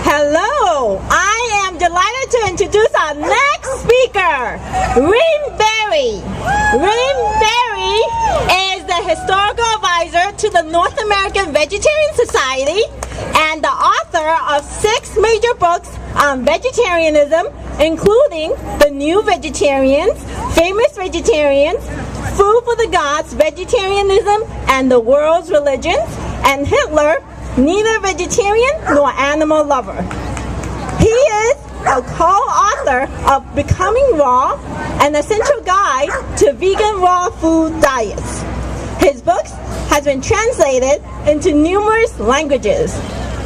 Hello, I am delighted to introduce our next speaker, Rynn Berry. Rynn Berry is the historical advisor to the North American Vegetarian Society and the author of 6 major books on vegetarianism, including The New Vegetarians, Famous Vegetarians, Food for the Gods, Vegetarianism and the World's Religions, and Hitler, Neither Vegetarian Nor Animal Lover. He is a co-author of Becoming Raw, an essential guide to vegan raw food diets. His books has been translated into numerous languages.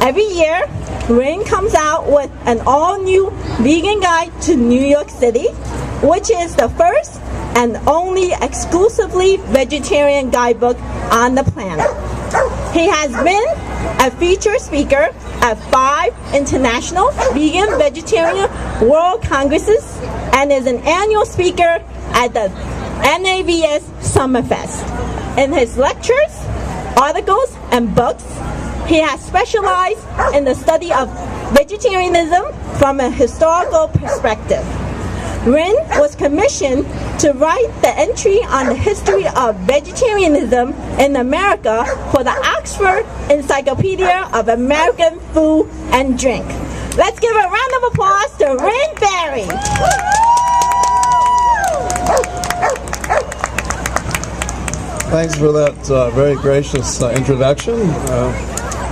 Every year, Rynn comes out with an all-new vegan guide to New York City, which is the first and only exclusively vegetarian guidebook on the planet. He has been a featured speaker at 5 international vegan vegetarian world congresses and is an annual speaker at the NAVS Summerfest. In his lectures, articles, and books, he has specialized in the study of vegetarianism from a historical perspective. Rynn was commissioned to write the entry on the history of vegetarianism in America for the Oxford Encyclopedia of American Food and Drink. Let's give a round of applause to Rynn Berry. Thanks for that very gracious introduction.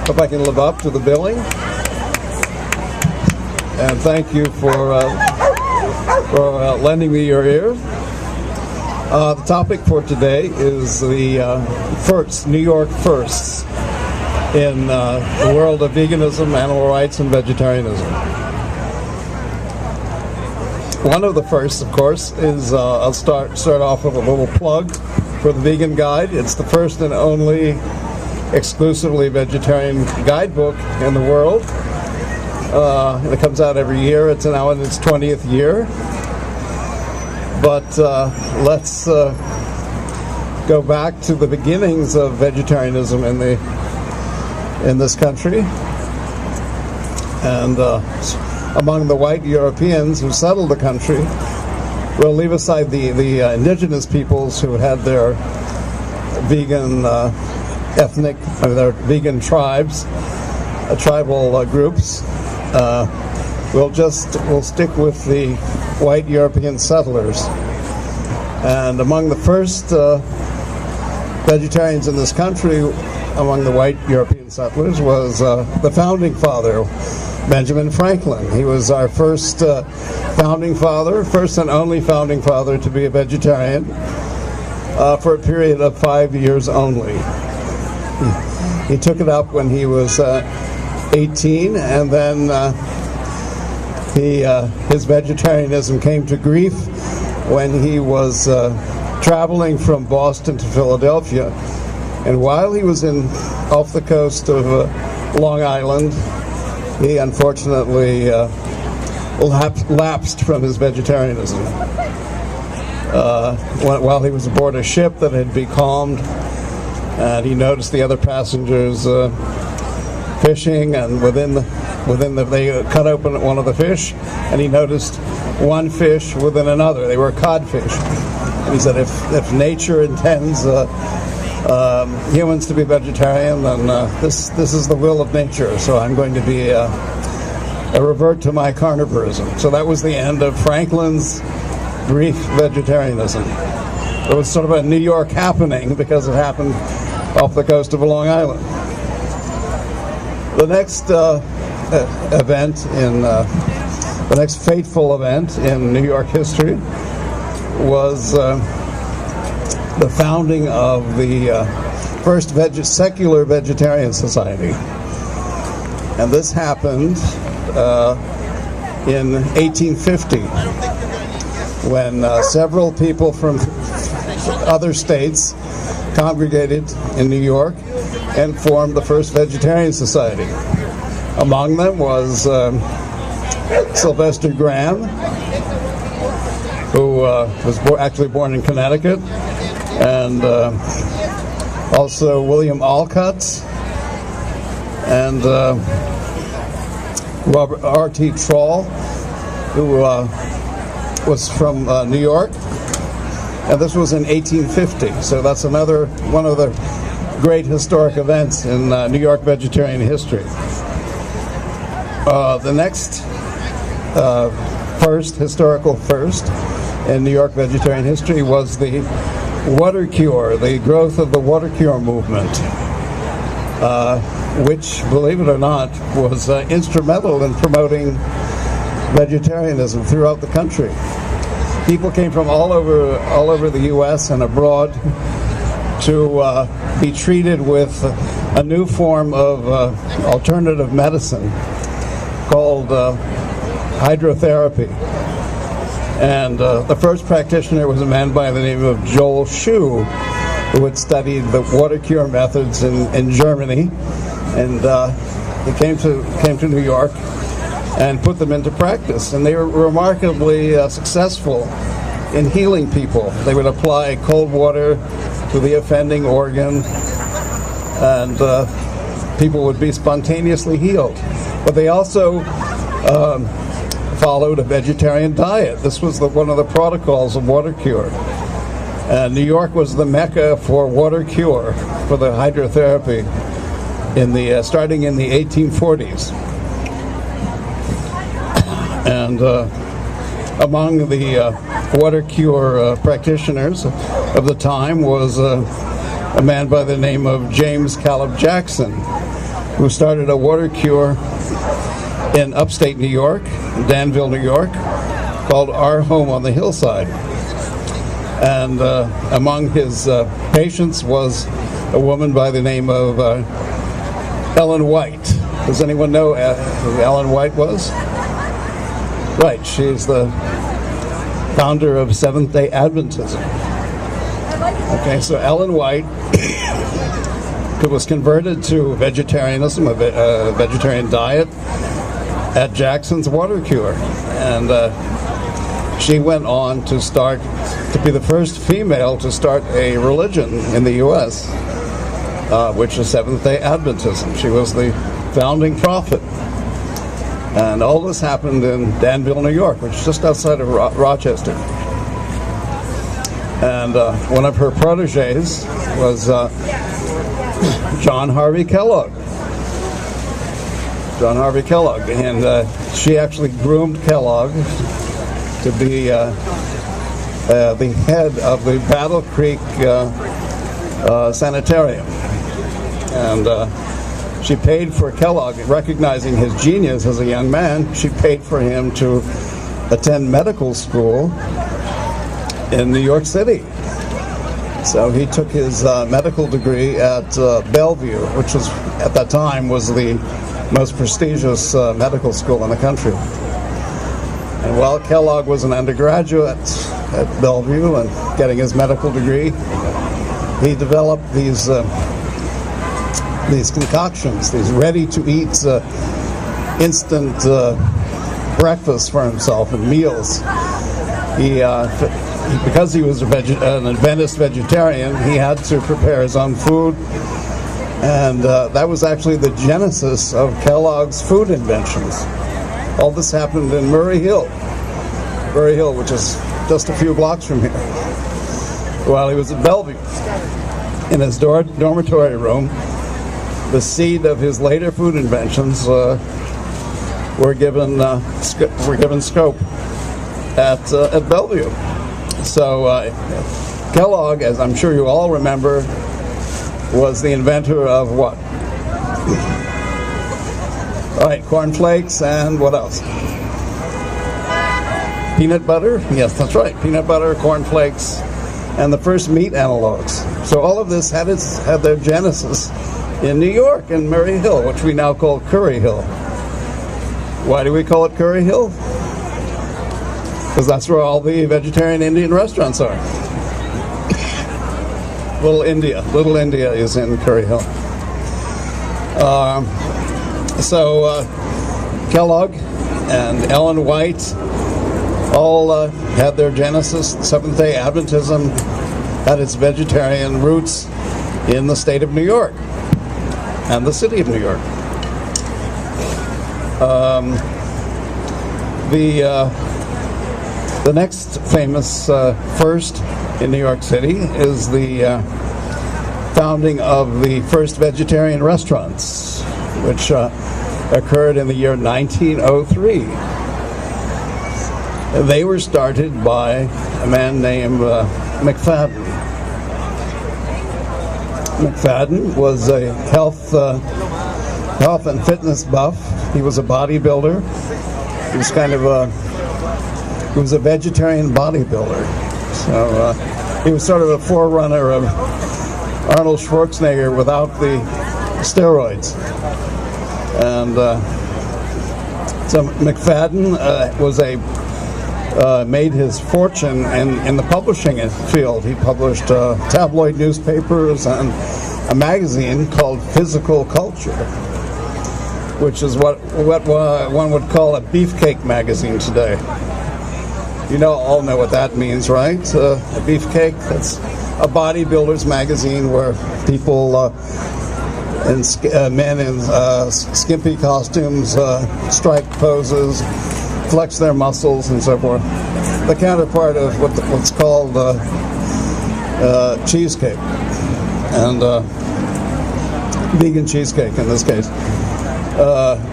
Hope I can live up to the billing. And thank you for lending me your ear. The topic for today is the New York firsts in the world of veganism, animal rights, and vegetarianism. One of the firsts, of course, is I'll start off with a little plug for the Vegan Guide. It's the first and only exclusively vegetarian guidebook in the world. It comes out every year. It's now in its 20th year. But let's go back to the beginnings of vegetarianism in this country. And among the white Europeans who settled the country, we'll leave aside the indigenous peoples who had their vegan their vegan tribes, tribal groups. We'll stick with the white European settlers. And among the first vegetarians in this country, among the white European settlers, was the founding father, Benjamin Franklin. He was our first founding father, first and only founding father to be a vegetarian for a period of 5 years only. He took it up when he was 18, and then his vegetarianism came to grief when he was traveling from Boston to Philadelphia. And while he was off the coast of Long Island, he unfortunately lapsed from his vegetarianism. While he was aboard a ship that had becalmed, and he noticed the other passengers fishing, and they cut open one of the fish, and he noticed one fish within another. They were codfish. And he said, if nature intends humans to be vegetarian, then this is the will of nature. So I'm going to be a revert to my carnivorism. So that was the end of Franklin's brief vegetarianism. It was sort of a New York happening because it happened off the coast of Long Island. The next the next fateful event in New York history was the founding of the first secular vegetarian society. And this happened in 1850 when several people from other states congregated in New York and formed the first vegetarian society. Among them was Sylvester Graham, who was actually born in Connecticut, and also William Alcott, and Robert R.T. Troll, who was from New York, and this was in 1850. So that's another one of the great historic events in New York vegetarian history. The next historical first in New York vegetarian history was the water cure, the growth of the water cure movement, which, believe it or not, was instrumental in promoting vegetarianism throughout the country. People came from all over the U.S. and abroad to be treated with a new form of alternative medicine called hydrotherapy. And the first practitioner was a man by the name of Joel Schuh, who had studied the water cure methods in Germany, and he came to New York and put them into practice. And they were remarkably successful in healing people. They would apply cold water to the offending organ, and people would be spontaneously healed. But they also followed a vegetarian diet. This was one of the protocols of water cure. New York was the mecca for water cure, for the hydrotherapy, starting in the 1840s. And among the water cure practitioners of the time was a man by the name of James Caleb Jackson, who started a water cure in upstate New York, Danville, New York, called Our Home on the Hillside. And among his patients was a woman by the name of Ellen White. Does anyone know who Ellen White was? Right, she's the founder of Seventh-day Adventism. Okay, so Ellen White was converted to vegetarianism, a vegetarian diet, at Jackson's water cure, and she went on to be the first female to start a religion in the U.S., which is Seventh-day Adventism. She was the founding prophet, and all this happened in Danville, New York, which is just outside of Rochester. And one of her proteges was John Harvey Kellogg. John Harvey Kellogg, and she actually groomed Kellogg to be the head of the Battle Creek Sanitarium. And she paid for Kellogg, recognizing his genius as a young man, she paid for him to attend medical school in New York City. So he took his medical degree at Bellevue, which was, at that time, was the most prestigious medical school in the country. And while Kellogg was an undergraduate at Bellevue and getting his medical degree, he developed these concoctions, these ready-to-eat instant breakfasts for himself and meals. Because he was an Adventist vegetarian, he had to prepare his own food. And that was actually the genesis of Kellogg's food inventions. All this happened in Murray Hill, which is just a few blocks from here. While he was at Bellevue, in his dormitory room, the seed of his later food inventions were given scope at Bellevue. So Kellogg, as I'm sure you all remember, was the inventor of what? All right, cornflakes and what else? Peanut butter? Yes, that's right. Peanut butter, cornflakes, and the first meat analogs. So all of this had their genesis in New York, in Murray Hill, which we now call Curry Hill. Why do we call it Curry Hill? Because that's where all the vegetarian Indian restaurants are. Little India is in Curry Hill. So Kellogg and Ellen White all had their genesis. Seventh-day Adventism had its vegetarian roots in the state of New York and the city of New York. The next famous first in New York City is the founding of the first vegetarian restaurants, which occurred in the year 1903. They were started by a man named McFadden. McFadden was a health and fitness buff. He was a bodybuilder. He was he was a vegetarian bodybuilder. So he was sort of a forerunner of Arnold Schwarzenegger without the steroids. And so McFadden made his fortune in the publishing field. He published tabloid newspapers and a magazine called Physical Culture, which is what one would call a beefcake magazine today. You all know what that means, right? A beefcake, that's a bodybuilder's magazine where people, men in skimpy costumes, striped poses, flex their muscles and so forth. The counterpart of what's called cheesecake, and vegan cheesecake in this case,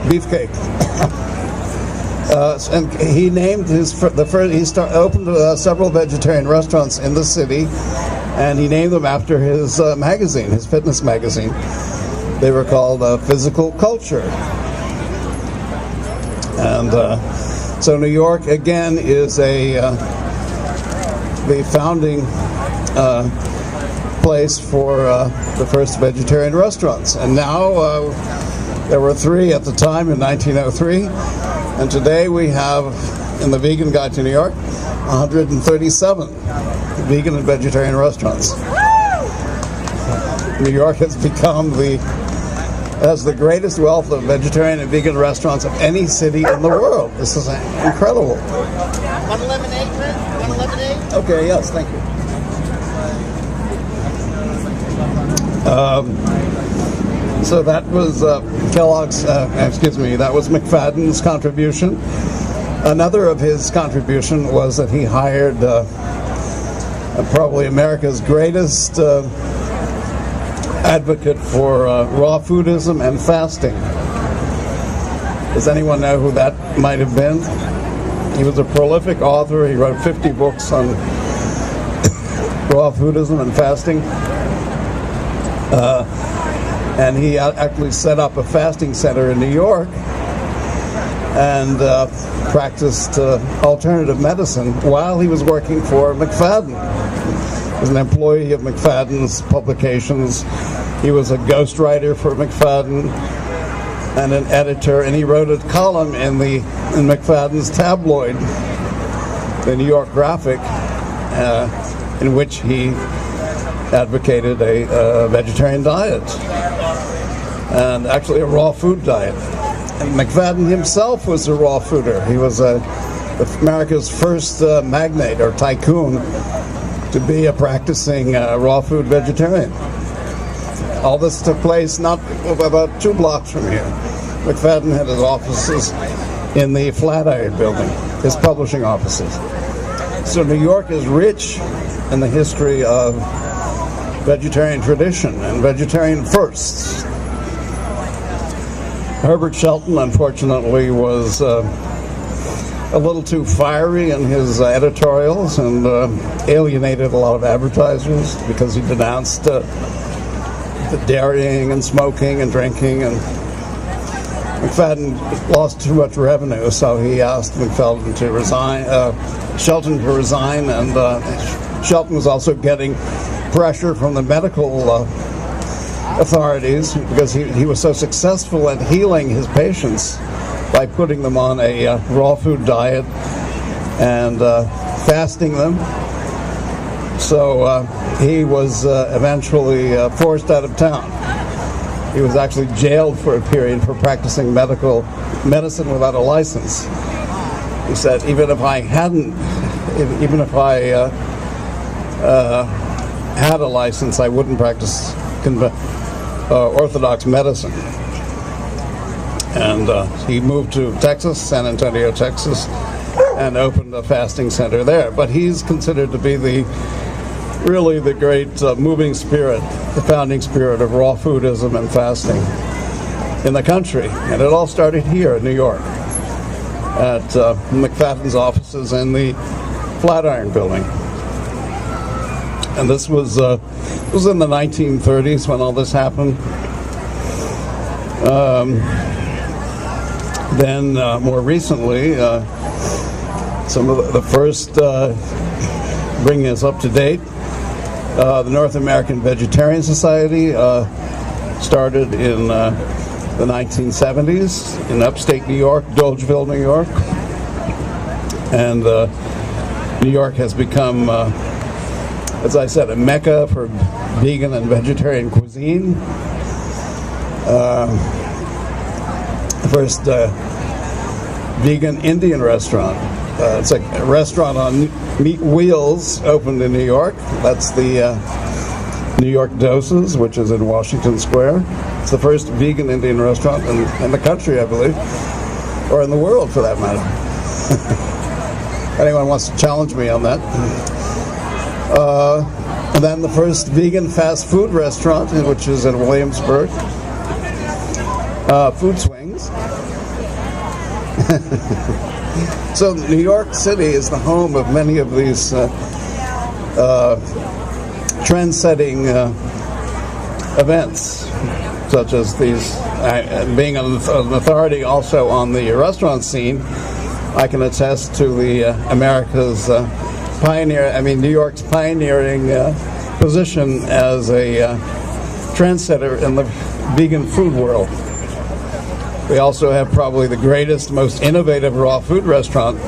beefcake. And he named he opened several vegetarian restaurants in the city, and he named them after his magazine, his fitness magazine. They were called Physical Culture. And so New York, again, is the founding place for the first vegetarian restaurants. And now there were 3 at the time in 1903. And today we have, in the Vegan Guide to New York, 137 vegan and vegetarian restaurants. New York has become has the greatest wealth of vegetarian and vegan restaurants of any city in the world. This is incredible. One lemonade, Rynn? One lemonade? Okay, yes, thank you. So that was Kellogg's, that was McFadden's contribution. Another of his contribution was that he hired probably America's greatest advocate for raw foodism and fasting. Does anyone know who that might have been? He was a prolific author. He wrote 50 books on raw foodism and fasting. And he actually set up a fasting center in New York and practiced alternative medicine while he was working for McFadden. He was an employee of McFadden's publications. He was a ghostwriter for McFadden and an editor, and he wrote a column in McFadden's tabloid, the New York Graphic, in which he advocated a vegetarian diet and actually a raw food diet. And McFadden himself was a raw fooder. He was America's first magnate or tycoon to be a practicing raw food vegetarian. All this took place about 2 blocks from here. McFadden had his offices in the Flatiron building, his publishing offices. So New York is rich in the history of vegetarian tradition and vegetarian firsts. Herbert Shelton, unfortunately, was a little too fiery in his editorials and alienated a lot of advertisers because he denounced the dairying and smoking and drinking, and McFadden lost too much revenue, so he asked Shelton to resign, and Shelton was also getting pressure from the medical authorities because he was so successful at healing his patients by putting them on a raw food diet and fasting them. So he was eventually forced out of town. He was actually jailed for a period for practicing medicine without a license. He said, even if I had a license, I wouldn't practice orthodox medicine. And he moved to Texas, San Antonio, Texas, and opened a fasting center there. But he's considered to be really the great moving spirit, the founding spirit of raw foodism and fasting in the country. And it all started here in New York at McFadden's offices in the Flatiron Building. And this was in the 1930s when all this happened. Then more recently, some of the first bringing us up to date, the North American Vegetarian Society started in the 1970s in upstate New York, Dolgeville, New York. And New York has become, as I said, a mecca for vegan and vegetarian cuisine. The first vegan Indian restaurant. It's a restaurant on meat wheels opened in New York. That's the New York Doses, which is in Washington Square. It's the first vegan Indian restaurant in the country, I believe, or in the world for that matter. Anyone wants to challenge me on that. And then the first vegan fast food restaurant, which is in Williamsburg. Food Swings. So New York City is the home of many of these trend-setting events, such as these. Being an authority also on the restaurant scene, I can attest to the America's New York's pioneering position as a trendsetter in the vegan food world. We also have probably the greatest, most innovative raw food restaurant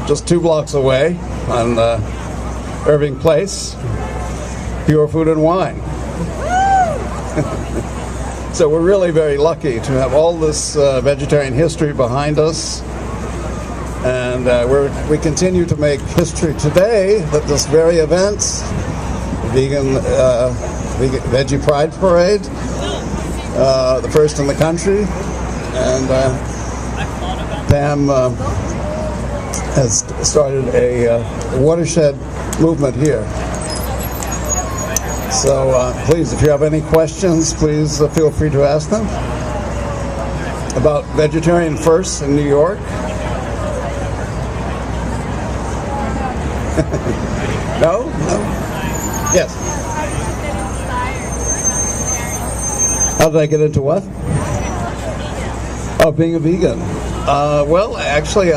just 2 blocks away on Irving Place, Pure Food and Wine. So we're really very lucky to have all this vegetarian history behind us. And we continue to make history today at this very event, Veggie Pride Parade, the first in the country. And Pam has started a watershed movement here. So please, if you have any questions, please feel free to ask them about Vegetarian First in New York. No? Yes. How did I get into what? Oh, being a vegan. Well, actually,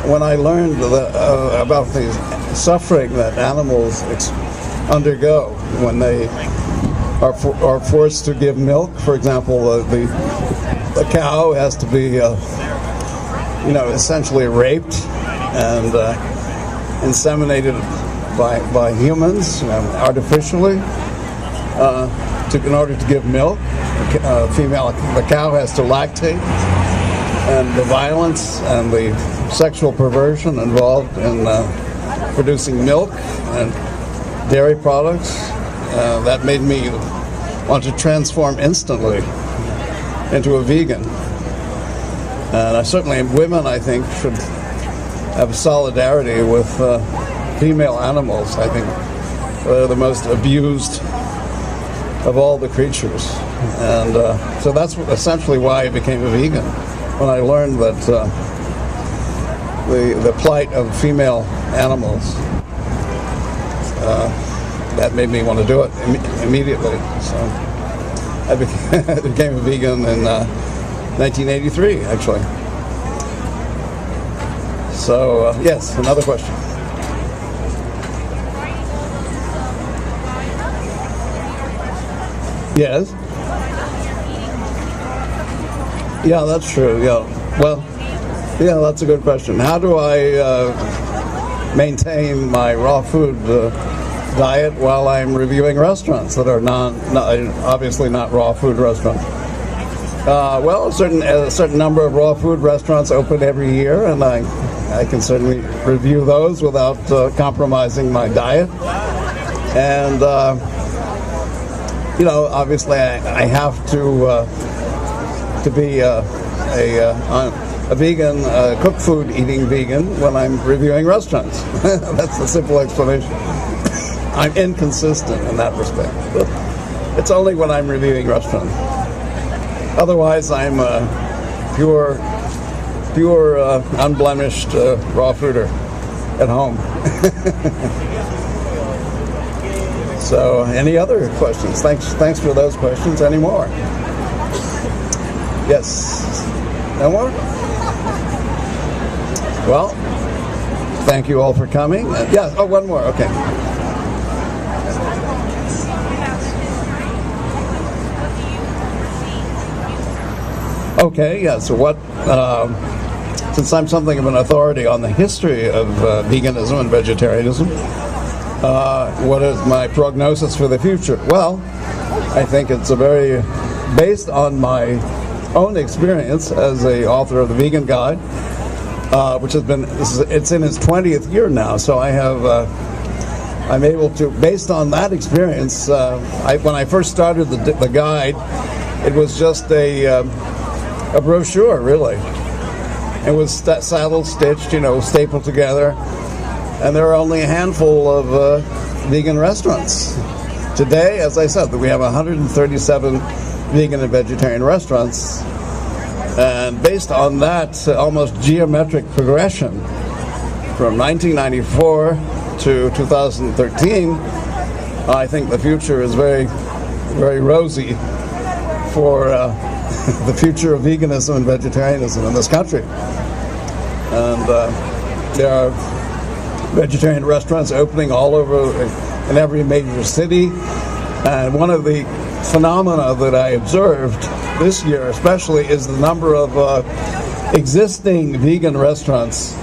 when I learned about the suffering that animals undergo when they are forced to give milk, for example, the cow has to be, essentially raped and inseminated by humans artificially in order to give milk. The cow has to lactate, and the violence and the sexual perversion involved in producing milk and dairy products, that made me want to transform instantly into a vegan. And certainly women, I think, should have solidarity with female animals. I think they're the most abused of all the creatures. And so that's essentially why I became a vegan. When I learned that the plight of female animals, that made me want to do it immediately. So I became a vegan in 1983, actually. So, yes, another question. Yes? Yeah, that's true, yeah. Well, yeah, that's a good question. How do I maintain my raw food diet while I'm reviewing restaurants that are obviously not raw food restaurants? Well, a certain number of raw food restaurants open every year, and I can certainly review those without compromising my diet. And obviously I have to to be a vegan, cooked food eating vegan when I'm reviewing restaurants. That's the simple explanation. I'm inconsistent in that respect. But it's only when I'm reviewing restaurants. Otherwise, I'm pure, unblemished raw fooder at home. So, any other questions? Thanks for those questions. Any more? Yes. No more? Well, thank you all for coming. Yes. Oh, one more. Okay. Okay. Yeah. So what? Since I'm something of an authority on the history of veganism and vegetarianism, what is my prognosis for the future? Well, I think it's based on my own experience as a author of the Vegan Guide, which has been, it's in its 20th year now, so I'm able to, based on that experience, when I first started the guide, it was just a brochure, really. It was saddle stitched, stapled together, and there are only a handful of vegan restaurants. Today, as I said, we have 137 vegan and vegetarian restaurants, and based on that almost geometric progression from 1994 to 2013, I think the future is very, very rosy for the future of veganism and vegetarianism in this country. And there are vegetarian restaurants opening all over in every major city. And one of the phenomena that I observed this year especially is the number of existing vegan restaurants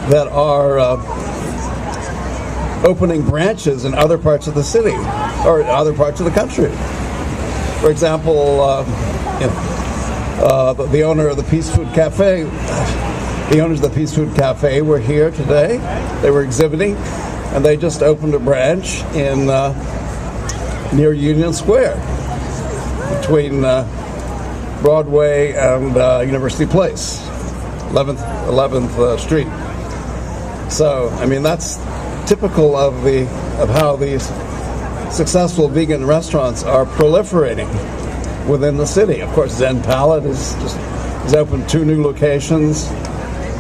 that are opening branches in other parts of the city or other parts of the country. For example, the owner of the Peace Food Cafe, the owners of the Peace Food Cafe were here today. They were exhibiting, and they just opened a branch in near Union Square, between Broadway and University Place, 11th Street. So, I mean, that's typical of how these successful vegan restaurants are proliferating within the city. Of course, Zen Palette has opened 2 new locations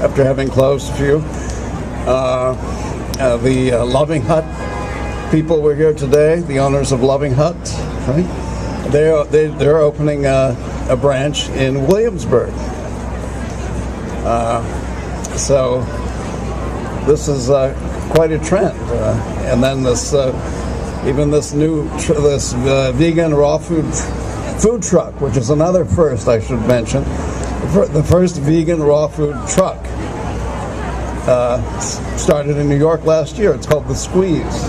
after having closed a few. The Loving Hut people were here today, the owners of Loving Hut, right? They're opening a branch in Williamsburg. So this is quite a trend. And then this vegan raw food truck, which is another first I should mention. The first vegan raw food truck started in New York last year. It's called The Squeeze.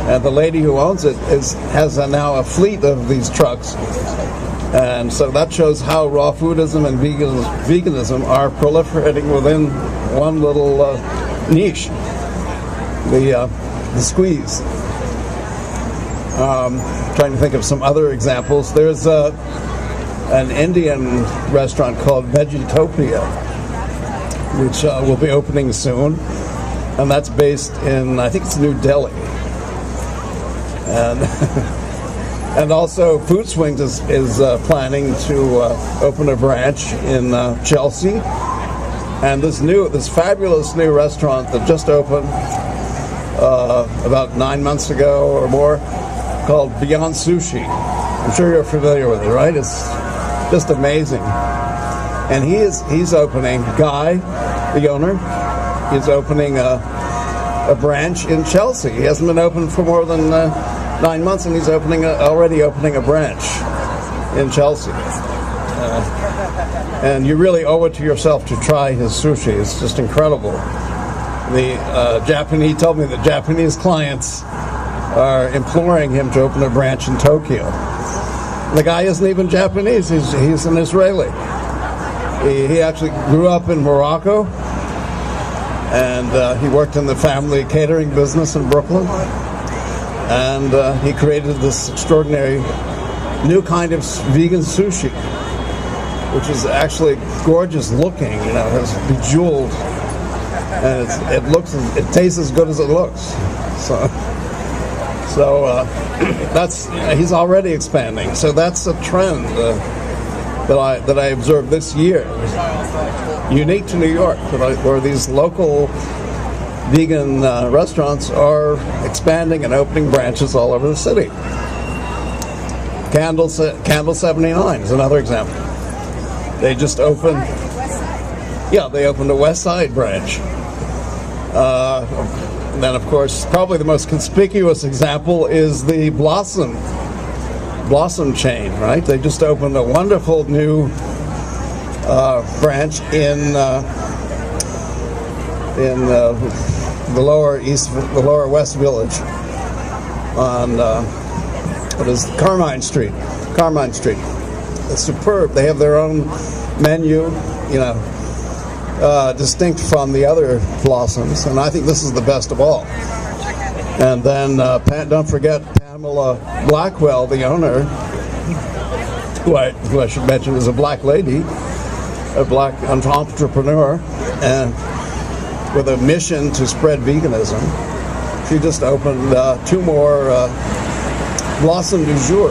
And the lady who owns it has now a fleet of these trucks. And so that shows how raw foodism and veganism are proliferating within one little niche, the Squeeze. Trying to think of some other examples. There's an Indian restaurant called Veggie Tokyo, which will be opening soon, and that's based in, I think it's New Delhi. And and also Food Swings is planning to open a branch in Chelsea. And this fabulous new restaurant that just opened about 9 months ago or more, called Beyond Sushi. I'm sure you're familiar with it, right? It's just amazing. And he's opening, Guy, the owner, he's opening a branch in Chelsea. He hasn't been open for more than 9 months, and he's already opening a branch in Chelsea. And you really owe it to yourself to try his sushi. It's just incredible. He told me that Japanese clients are imploring him to open a branch in Tokyo. The guy isn't even Japanese, he's an Israeli. He actually grew up in Morocco, and he worked in the family catering business in Brooklyn. And he created this extraordinary new kind of vegan sushi. which is actually gorgeous looking. You know, it's bejeweled, and it tastes as good as it looks. So he's already expanding. So that's a trend that I observed this year, unique to New York, where these local vegan restaurants are expanding and opening branches all over the city. Candle 79 is another example. They just opened. Yeah, they opened a West Side branch. Then, of course, probably the most conspicuous example is the Blossom chain, right? They just opened a wonderful new branch in the Lower West Village on what is Carmine Street. It's superb. They have their own menu, you know, distinct from the other Blossoms, and I think this is the best of all. And then don't forget Pamela Blackwell, the owner, who I should mention is a black lady, a black entrepreneur, and with a mission to spread veganism. She just opened 2 more Blossom du Jour.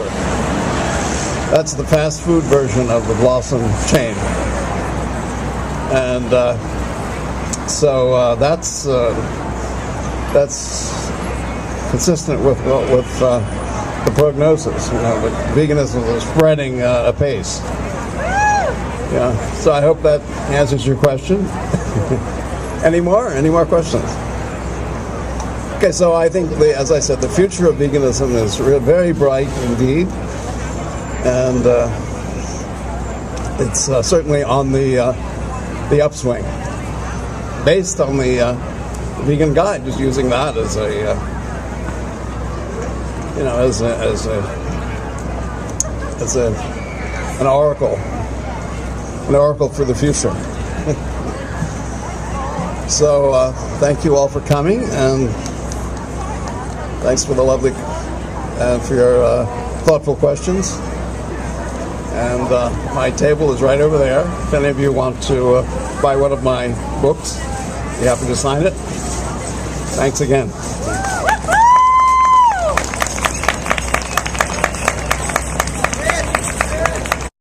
That's the fast food version of the Blossom chain. And so that's consistent with the prognosis. You know, that veganism is spreading apace. Yeah. So I hope that answers your question. Any more questions? Okay. So I think, as I said, the future of veganism is very bright indeed, and it's certainly on the upswing, based on the Vegan Guide, just using that as an oracle for the future. So thank you all for coming, and thanks for the lovely for your thoughtful questions. And my table is right over there. If any of you want to buy one of my books, you happen to sign it. Thanks again.